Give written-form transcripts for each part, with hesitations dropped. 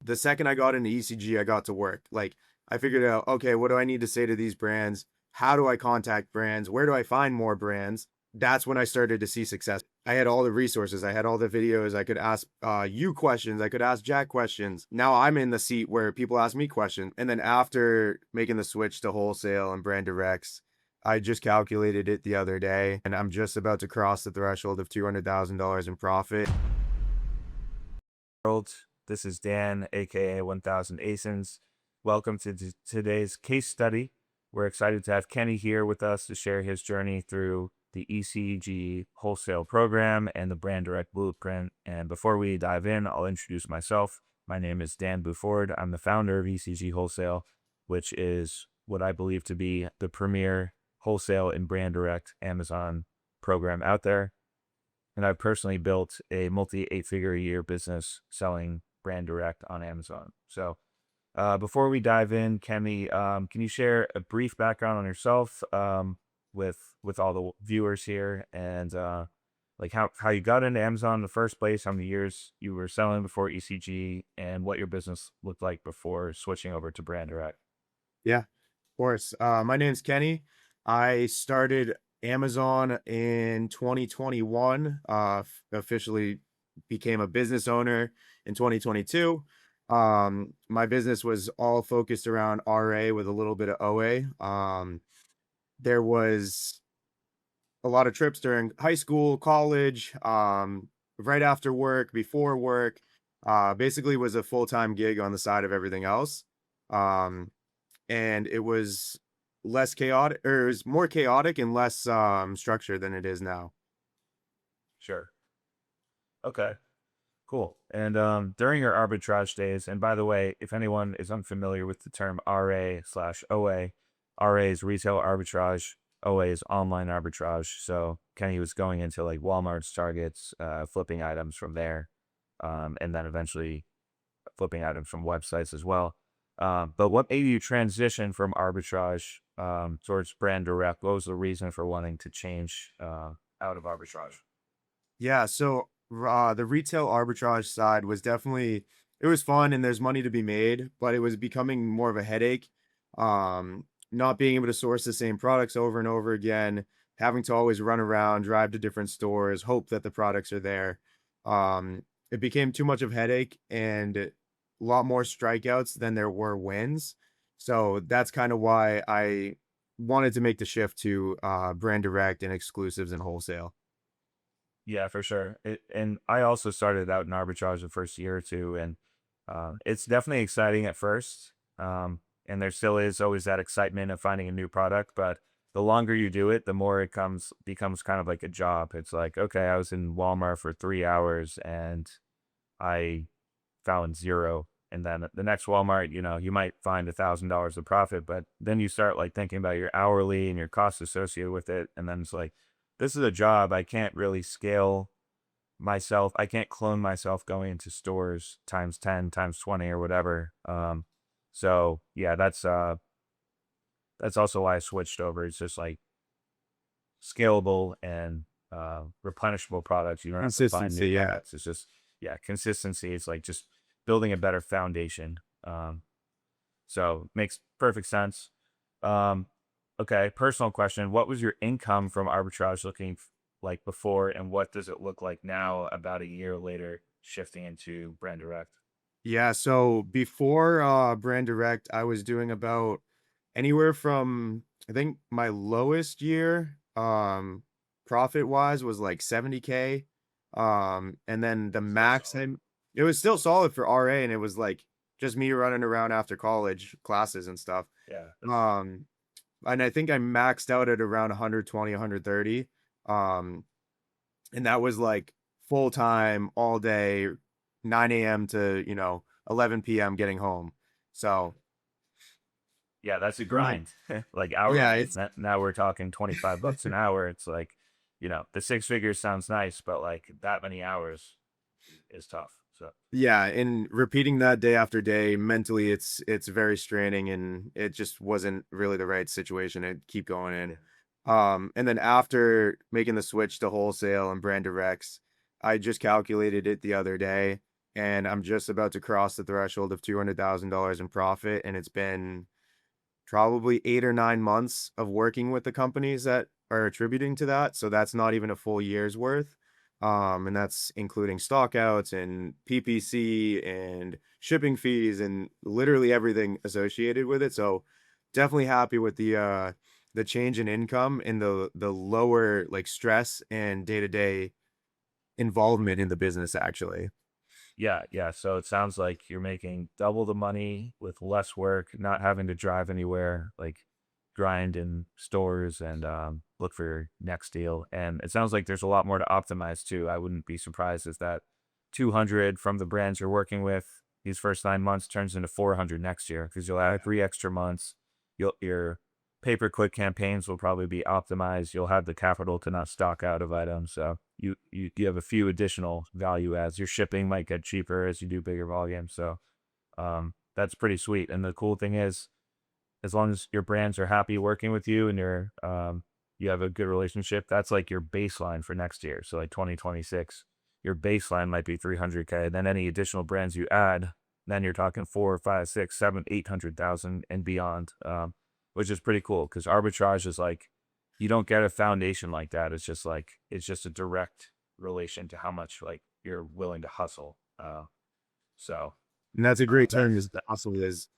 the second I got into ECG, I got to work. Like, I figured out, okay, what do I need to say to these brands? How do I contact brands? Where do I find more brands? That's when I started to see success. I had all the resources. I had all the videos. I could ask you questions. I could ask Jack questions. Now I'm in the seat where people ask me questions. And then after making the switch to wholesale and brand directs, I just calculated it the other day, and I'm just about to cross the threshold of $200,000 in profit. World. This is Dan, aka 1000 ASINs. Welcome to today's case study. We're excited to have Kenny here with us to share his journey through the ECG wholesale program and the brand direct blueprint. And before we dive in, I'll introduce myself. My name is Dan Buford. I'm the founder of ECG Wholesale, which is what I believe to be the premier wholesale and brand direct Amazon program out there. And I've personally built a multi 8-figure a year business selling brand direct on Amazon. So before we dive in, Kenny, can you share a brief background on yourself with all the viewers here, and like how you got into Amazon in the first place, how many years you were selling before ECG, and what your business looked like before switching over to brand direct? Yeah, of course. My name's Kenny. I started Amazon in 2021, officially became a business owner in 2022. My business was all focused around RA with a little bit of OA. There was a lot of trips during high school, college, right after work, before work. Basically was a full-time gig on the side of everything else. Um, and it was less chaotic, or it was more chaotic and less structured than it is now. Sure. Okay. Cool. And during your arbitrage days, and by the way, if anyone is unfamiliar with the term RA/OA, RA is retail arbitrage, OA is online arbitrage. So Kenny was going into like Walmart's, Targets, flipping items from there, and then eventually flipping items from websites as well. But what made you transition from arbitrage towards brand direct? What was the reason for wanting to change out of arbitrage? Yeah, so the retail arbitrage side was definitely, it was fun and there's money to be made, but it was becoming more of a headache. Not being able to source the same products over and over again, having to always run around, drive to different stores, hope that the products are there. It became too much of a headache and a lot more strikeouts than there were wins. So that's kind of why I wanted to make the shift to brand direct and exclusives and wholesale. Yeah, for sure. And I also started out in arbitrage the first year or two, and it's definitely exciting at first. And there still is always that excitement of finding a new product, but the longer you do it, the more it becomes kind of like a job. It's like, okay, I was in Walmart for 3 hours and I found zero. And then at the next Walmart, you might find $1,000 of profit, but then you start like thinking about your hourly and your costs associated with it. And then it's like, this is a job. I can't really scale myself. I can't clone myself going into stores times 10, times 20 or whatever. So yeah, that's also why I switched over. It's just like scalable and replenishable products. You don't have to find new Consistency, yeah. products. It's just, yeah, consistency. It's like just building a better foundation. So makes perfect sense. Um, okay, personal question. What was your income from arbitrage looking like before, and what does it look like now about a year later, shifting into brand direct? Yeah, so before brand direct, I was doing about anywhere from, I think my lowest year profit wise was like 70K. And then the Still max solid. I, it was still solid for RA, and it was like just me running around after college classes and stuff. Yeah, that's Um and I think I maxed out at around 120, 130. Um and that was like full time all day, 9 a.m. to, 11 p.m. getting home. So, yeah, that's a right. grind. Like Yeah, hourly. it's Now we're talking $25 an hour. It's like, the six figures sounds nice, but like that many hours is tough. So yeah, and repeating that day after day, mentally it's very straining, and it just wasn't really the right situation to keep going yeah. in. And then after making the switch to wholesale and brand directs, I just calculated it the other day, and I'm just about to cross the threshold of $200,000 in profit, and it's been probably 8 or 9 months of working with the companies that are attributing to that, so that's not even a full year's worth, and that's including stockouts and PPC and shipping fees and literally everything associated with it, so definitely happy with the change in income and the lower, like, stress and day-to-day involvement in the business, actually. Yeah, yeah. So it sounds like you're making double the money with less work, not having to drive anywhere, like grind in stores and look for your next deal. And it sounds like there's a lot more to optimize too. I wouldn't be surprised if that 200 from the brands you're working with these first 9 months turns into 400 next year because you'll have 3 extra months. Your pay-per-click campaigns will probably be optimized. You'll have the capital to not stock out of items. So you have a few additional value adds. Your shipping might get cheaper as you do bigger volumes. So that's pretty sweet. And the cool thing is, as long as your brands are happy working with you and you have a good relationship, that's like your baseline for next year. So like 2026, your baseline might be 300K. Then any additional brands you add, then you're talking 4, 5, 6, 7, 800,000 and beyond, which is pretty cool because arbitrage is like you don't get a foundation like that. It's just a direct relation to how much like you're willing to hustle. So And that's a great term, that's is the hustle is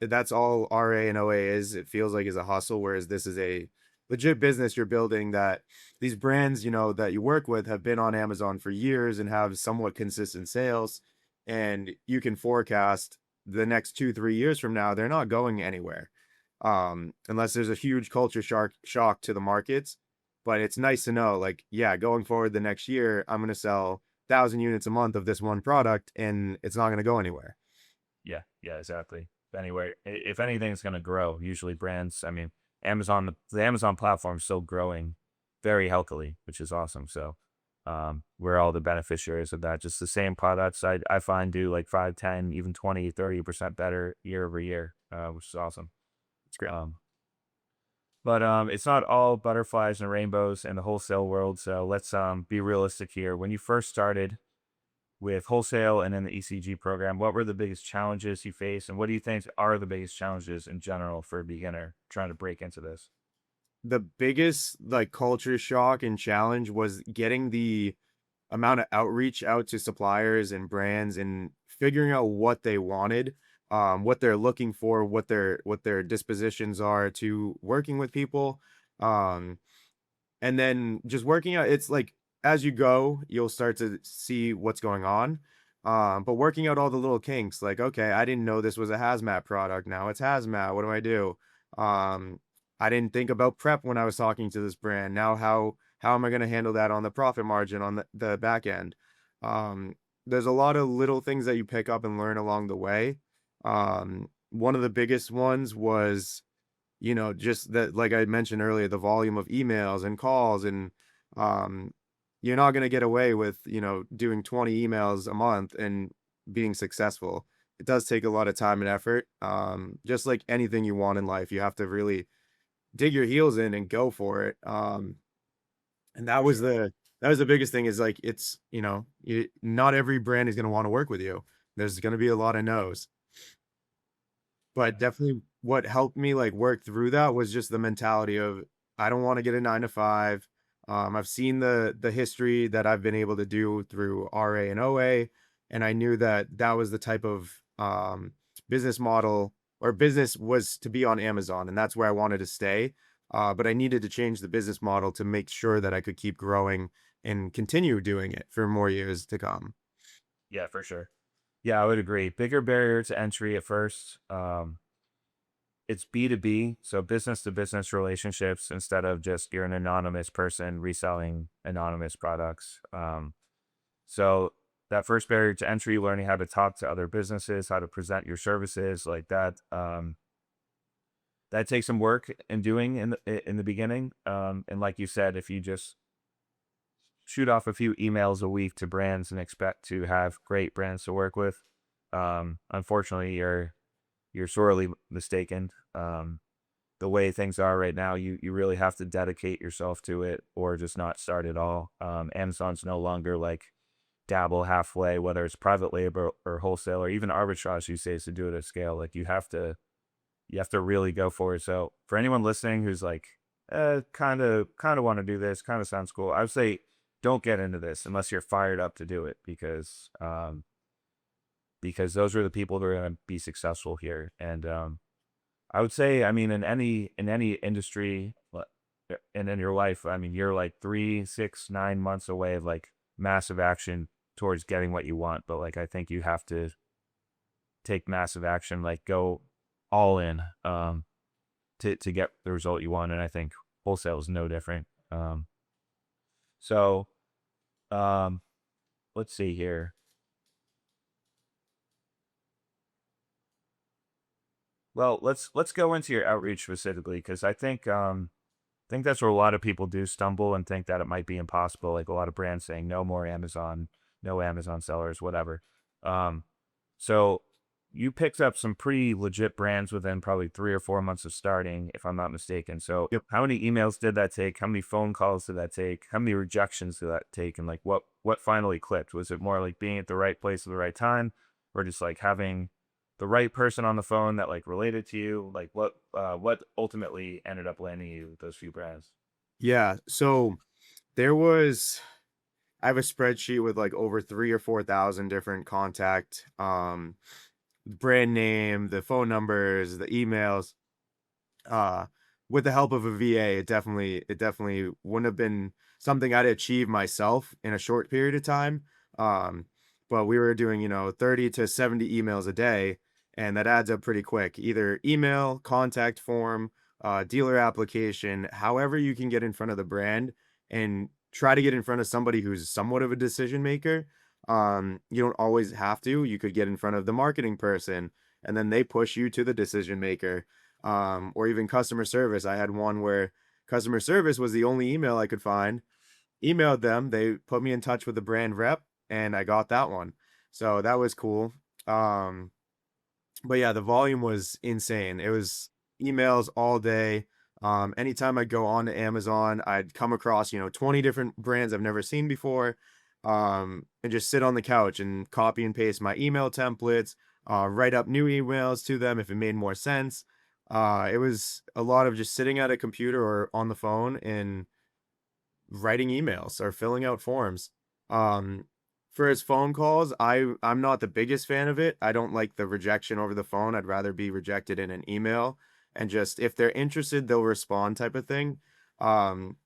that's all RA and OA is. It feels like is a hustle, whereas this is a legit business you're building that these brands, that you work with have been on Amazon for years and have somewhat consistent sales. And you can forecast the next 2, 3 years from now, they're not going anywhere. Unless there's a huge culture shock to the markets. But it's nice to know, like, yeah, going forward the next year, I'm gonna sell 1,000 units a month of this one product and it's not going to go anywhere. Yeah, yeah, exactly. Anyway, if anything's going to grow, usually brands, I mean, the Amazon platform is still growing very healthily, which is awesome. So, we're all the beneficiaries of that. Just the same products I find do like 5, 10, even 20, 30% better year over year, which is awesome. It's great. Um, but it's not all butterflies and rainbows in the wholesale world. So let's be realistic here. When you first started, with wholesale and in the ECG program, what were the biggest challenges you faced, and what do you think are the biggest challenges in general for a beginner trying to break into this? The biggest like culture shock and challenge was getting the amount of outreach out to suppliers and brands and figuring out what they wanted, what they're looking for, what their dispositions are to working with people. Um, And then just working out, it's like as you go, you'll start to see what's going on. But working out all the little kinks, like, okay, I didn't know this was a hazmat product. Now it's hazmat. What do I do? Um, I didn't think about prep when I was talking to this brand. Now how am I going to handle that on the profit margin on the back end? Um, there's a lot of little things that you pick up and learn along the way. One of the biggest ones was just that, like I mentioned earlier, the volume of emails and calls and um, you're not going to get away with, doing 20 emails a month and being successful. It does take a lot of time and effort. Just like anything you want in life, you have to really dig your heels in and go for it. And For sure. that was the biggest thing is like, not every brand is going to want to work with you. There's going to be a lot of no's. But Yeah. definitely what helped me, like, work through that was just the mentality of, I don't wanna get a 9 to 5. I've seen the history that I've been able to do through RA and OA, and I knew that that was the type of, business model or business was to be on Amazon, and that's where I wanted to stay. But I needed to change the business model to make sure that I could keep growing and continue doing it for more years to come. Yeah, for sure. Yeah, I would agree. Bigger barrier to entry at first. It's B2B, so business to business relationships instead of just you're an anonymous person reselling anonymous products. So that first barrier to entry, learning how to talk to other businesses, how to present your services like that. That takes some work in doing in the beginning. And like you said, if you just shoot off a few emails a week to brands and expect to have great brands to work with, unfortunately, you're sorely mistaken. The way things are right now, you really have to dedicate yourself to it or just not start at all. Amazon's no longer like dabble halfway, whether it's private labor or wholesale or even arbitrage these days to do it at scale. Like you have to really go for it. So for anyone listening who's like, kind of want to do this, kind of sounds cool, I would say don't get into this unless you're fired up to do it because those are the people that are going to be successful here. And I would say, I mean, in any industry and in your life, I mean, you're like 3, 6, 9 months away of like massive action towards getting what you want. But like, I think you have to take massive action, like go all in, to get the result you want. And I think wholesale is no different. So, um, let's see here. Well, let's go into your outreach specifically because I think that's where a lot of people do stumble and think that it might be impossible. Like a lot of brands saying no more Amazon, no Amazon sellers, whatever. Um, so you picked up some pretty legit brands within probably 3 or 4 months of starting, if I'm not mistaken. So Yep. how many emails did that take? How many phone calls did that take? How many rejections did that take? And like what finally clicked? Was it more like being at the right place at the right time, or just like having the right person on the phone that like related to you? Like what ultimately ended up landing you those few brands? Yeah. So there was I have a spreadsheet with like over 3 or 4 thousand different contact brand name, the phone numbers, the emails. Uh, with the help of a VA, it definitely wouldn't have been something I'd achieve myself in a short period of time. Um, but we were doing, 30 to 70 emails a day, and that adds up pretty quick. Either email, contact form, dealer application, however you can get in front of the brand and try to get in front of somebody who's somewhat of a decision maker. You don't always have to. You could get in front of the marketing person, and then they push you to the decision maker, or even customer service. I had one where customer service was the only email I could find. Emailed them, they put me in touch with the brand rep, and I got that one. So that was cool. Um, but yeah, the volume was insane. It was emails all day. Anytime I'd go on to Amazon, I'd come across, 20 different brands I've never seen before, and just sit on the couch and copy and paste my email templates, write up new emails to them if it made more sense. It was a lot of just sitting at a computer or on the phone and writing emails or filling out forms. Um, for his phone calls, I'm not the biggest fan of it. I don't like the rejection over the phone. I'd rather be rejected in an email and just if they're interested, they'll respond type of thing. Um,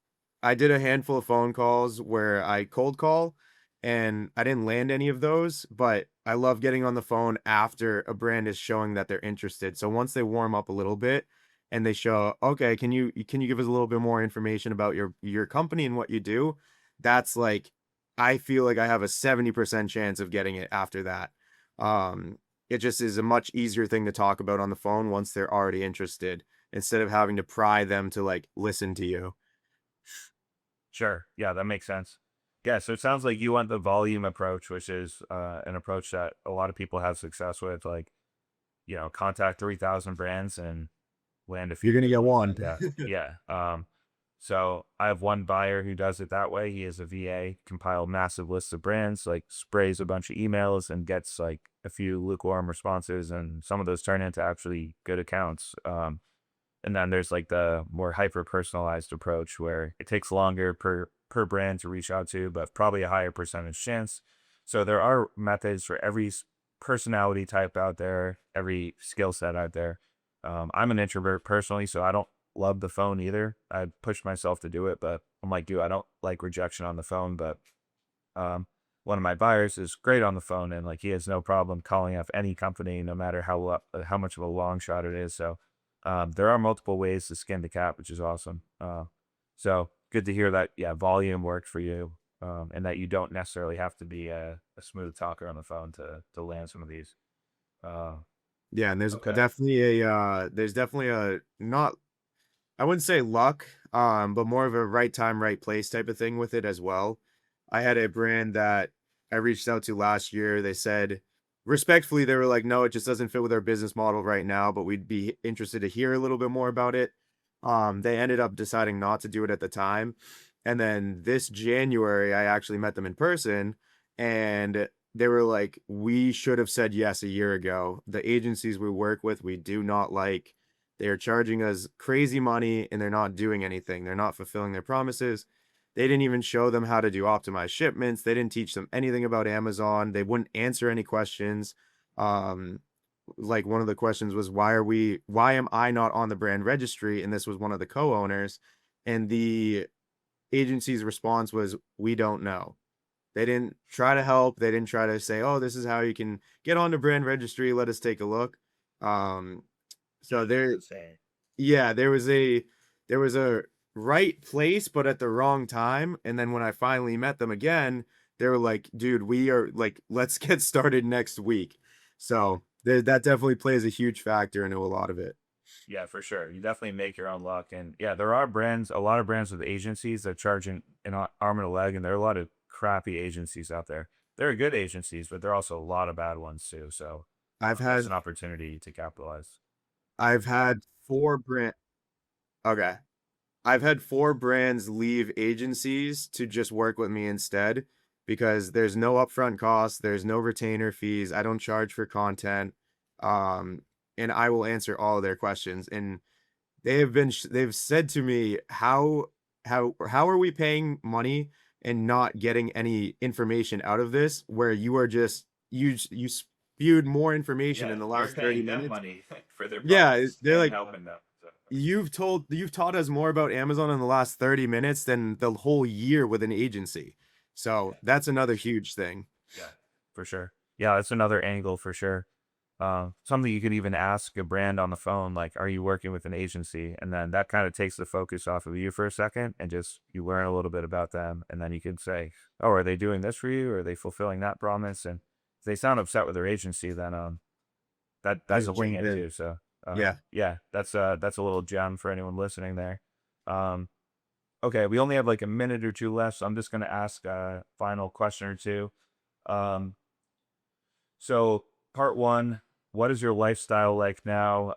I did a handful of phone calls where I cold call and I didn't land any of those, but I love getting on the phone after a brand is showing that they're interested. So once they warm up a little bit, and they show, okay, can you give us a little bit more information about your company and what you do? That's like I feel like I have a 70% chance of getting it after that. Um, it just is a much easier thing to talk about on the phone once they're already interested instead of having to pry them to like listen to you. Sure. Yeah, that makes sense. Yeah, so it sounds like you want the volume approach, which is an approach that a lot of people have success with, like, contact 3,000 brands and land a few. You're gonna get one. Yeah. Yeah. So I have one buyer who does it that way. He is a VA, compile massive lists of brands, like sprays a bunch of emails and gets like a few lukewarm responses, and some of those turn into actually good accounts. And then there's like the more hyper personalized approach where it takes longer per brand to reach out to, but probably a higher percentage chance. So there are methods for every personality type out there, every skill set out there. I'm an introvert personally, so I don't love the phone either. I push myself to do it, but I'm like, dude, I don't like rejection on the phone. But um, one of my buyers is great on the phone, and like he has no problem calling up any company, no matter how much of a long shot it is. So there are multiple ways to skin the cat, which is awesome. So good to hear that. Yeah, volume worked for you, and that you don't necessarily have to be a smooth talker on the phone to land some of these. Uh, Yeah, and okay. there's definitely a not I wouldn't say luck, but more of a right time, right place type of thing with it as well. I had a brand that I reached out to last year. They said respectfully, they were like, no, it just doesn't fit with our business model right now, but we'd be interested to hear a little bit more about it. They ended up deciding not to do it at the time. And then this January, I actually met them in person and they were like, "We should have said yes a year ago. The agencies we work with, we do not like. They are charging us crazy money and they're not doing anything. They're not fulfilling their promises." They didn't even show them how to do optimized shipments. They didn't teach them anything about Amazon. They wouldn't answer any questions. Um, like one of the questions was, why am I not on the brand registry? And this was one of the co-owners. And the agency's response was, we don't know. They didn't try to help. They didn't try to say, "Oh, this is how you can get on the brand registry. Let us take a look." Um, so That's there, insane. yeah, there was a right place, but at the wrong time. And then when I finally met them again, they were like, "Dude, we are like, let's get started next week." So that definitely plays a huge factor into a lot of it. Yeah, for sure. You definitely make your own luck. And yeah, there are brands, a lot of brands with agencies that charge an arm and a leg, and there are a lot of crappy agencies out there. There are good agencies, but there are also a lot of bad ones too. So I've that's had an opportunity to capitalize. I've had four brand. Okay. I've had 4 brands leave agencies to just work with me instead because there's no upfront costs, there's no retainer fees, I don't charge for content, um, and I will answer all of their questions, and they've said to me, how are we paying money and not getting any information out of this where you are just you spewed more information Yeah, in the you're last 30 paying them minutes." money for their Yeah, products they're and like, helping them. So, you've taught us more about Amazon in the last 30 minutes than the whole year with an agency. So yeah, that's another huge thing. yeah, for sure. Yeah, that's another angle for sure. Something you could even ask a brand on the phone, like, "Are you working with an agency?" And then that kind of takes the focus off of you for a second, and just you learn a little bit about them, and then you can say, "Oh, are they doing this for you? Are they fulfilling that promise?" And if they sound upset with their agency, then that's a Just wing jump it in. too. So Yeah. yeah, that's a little gem for anyone listening there. Um, okay, we only have like a minute or two left, so I'm just gonna ask a final question or two. Um, so part one, what is your lifestyle like now?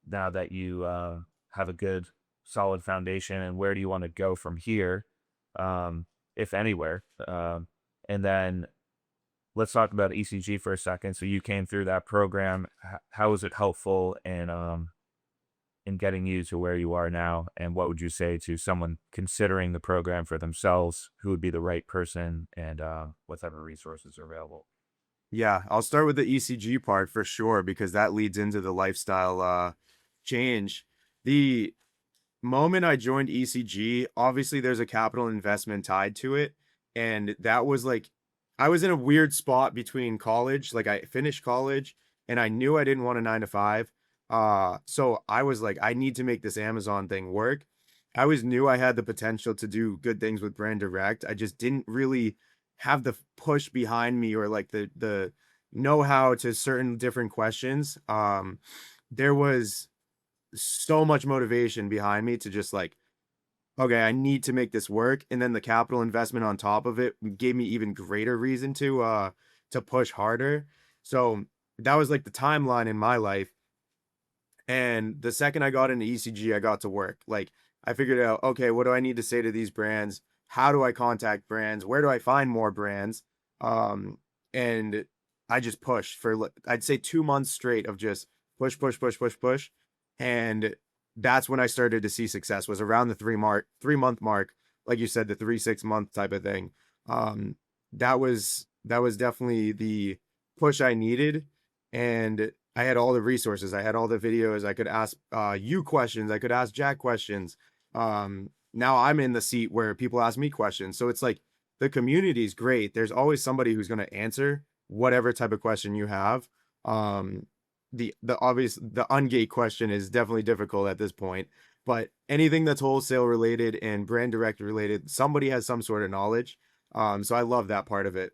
Now that you have a good solid foundation, and where do you want to go from here? If anywhere. And then let's talk about ECG for a second. So you came through that program. How was it helpful in getting you to where you are now? And what would you say to someone considering the program for themselves? Who would be the right person, and what type of resources are available? Yeah, I'll start with the ECG part for sure because that leads into the lifestyle change. The moment I joined ECG, obviously there's a capital investment tied to it. And that was like, I was in a weird spot between college. Like I finished college and I knew I didn't want a 9 to 5. So I was like, I need to make this Amazon thing work. I always knew I had the potential to do good things with brand direct. I just didn't really have the push behind me or like the know-how to certain different questions. There was so much motivation behind me to just like, okay, I need to make this work. And then the capital investment on top of it gave me even greater reason to push harder. So that was like the timeline in my life. And the second I got into ECG, I got to work. Like I figured out, okay, what do I need to say to these brands? How do I contact brands? Where do I find more brands? And I just pushed for I'd say 2 months straight of just push, push, push, push, push. And that's when I started to see success was around the 3 month mark, like you said, the 3 6 month type of thing. Um, that was definitely the push I needed. And I had all the resources. I had all the videos. I could ask you questions. I could ask Jack questions. Now I'm in the seat where people ask me questions. So it's like the community is great. There's always somebody who's going to answer whatever type of question you have. Um, the ungate question is definitely difficult at this point, but anything that's wholesale related and brand direct related, somebody has some sort of knowledge. So I love that part of it.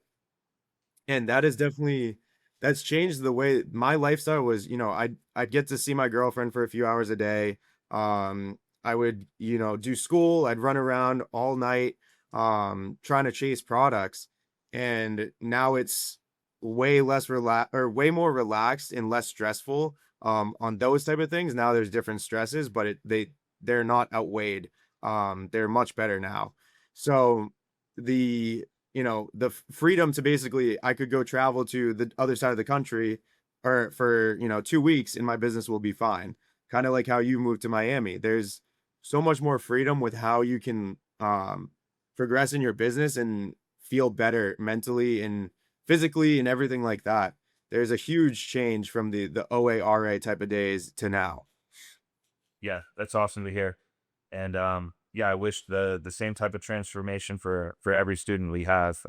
And that is definitely that's changed the way my lifestyle was. I'd get to see my girlfriend for a few hours a day. I would, do school. I'd run around all night, trying to chase products. And now it's way less or way more relaxed and less stressful, on those type of things. Now there's different stresses, but they're not outweighed. They're much better now. So the the freedom to basically I could go travel to the other side of the country or for, 2 weeks and my business will be fine. Kind of like how you moved to Miami. There's so much more freedom with how you can progress in your business and feel better mentally and physically and everything like that. There's a huge change from the OARA type of days to now. Yeah, that's awesome to hear. And yeah, I wish the same type of transformation for every student we have.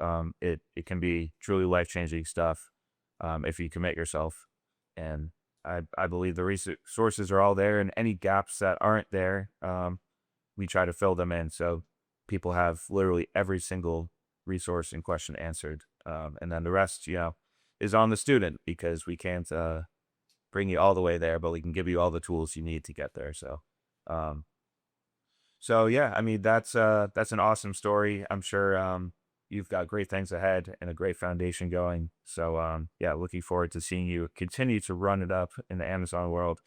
It can be truly life changing stuff if you commit yourself. And I believe the resources are all there, and any gaps that aren't there, we try to fill them in. So people have literally every single resource and question answered. And then the rest, is on the student because we can't bring you all the way there, but we can give you all the tools you need to get there. Um, so yeah, I mean that's an awesome story. I'm sure you've got great things ahead and a great foundation going. So yeah, looking forward to seeing you continue to run it up in the Amazon world.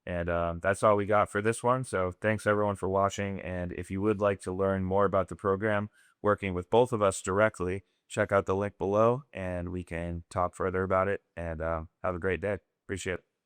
And that's all we got for this one. So thanks everyone for watching. And if you would like to learn more about the program, working with both of us directly, check out the link below and we can talk further about it. And have a great day. Appreciate it.